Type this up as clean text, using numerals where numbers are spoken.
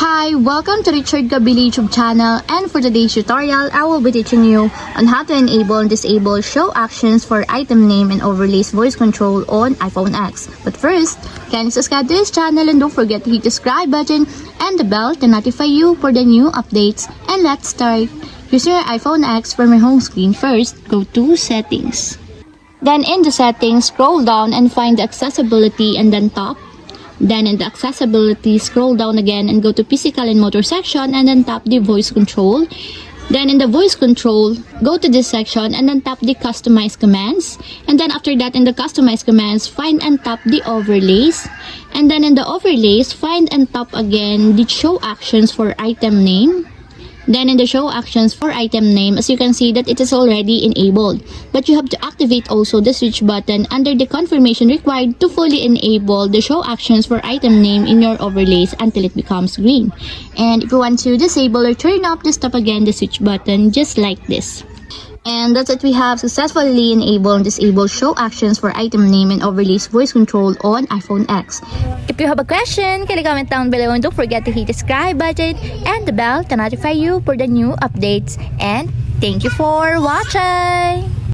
Hi, welcome to Richard Gabili YouTube channel, and for today's tutorial, I will be teaching you on how to enable and disable show actions for item name and overlays voice control on iPhone X. But first, kindly subscribe to this channel and don't forget to hit the subscribe button and the bell to notify you for the new updates. And let's start. Using your iPhone X from your home screen, first, go to Settings. Then in the settings, scroll down and find the accessibility and then tap. Then in the accessibility, scroll down again and go to physical and motor section and then tap the voice control. Then in the voice control, go to this section and then tap the customize commands. And then after that, in the customize commands, find and tap the overlays. And then in the overlays, find and tap again the show actions for item name. Then in the show actions for item name, as you can see that it is already enabled. But you have to activate also the switch button under the confirmation required to fully enable the show actions for item name in your overlays until it becomes green. And if you want to disable or turn off, just tap again the switch button just like this. And that's it, we have successfully enabled and disabled show actions for item name and overlays voice control on iPhone X. If you have a question, kindly comment down below and don't forget to hit the subscribe button and the bell to notify you for the new updates. And thank you for watching!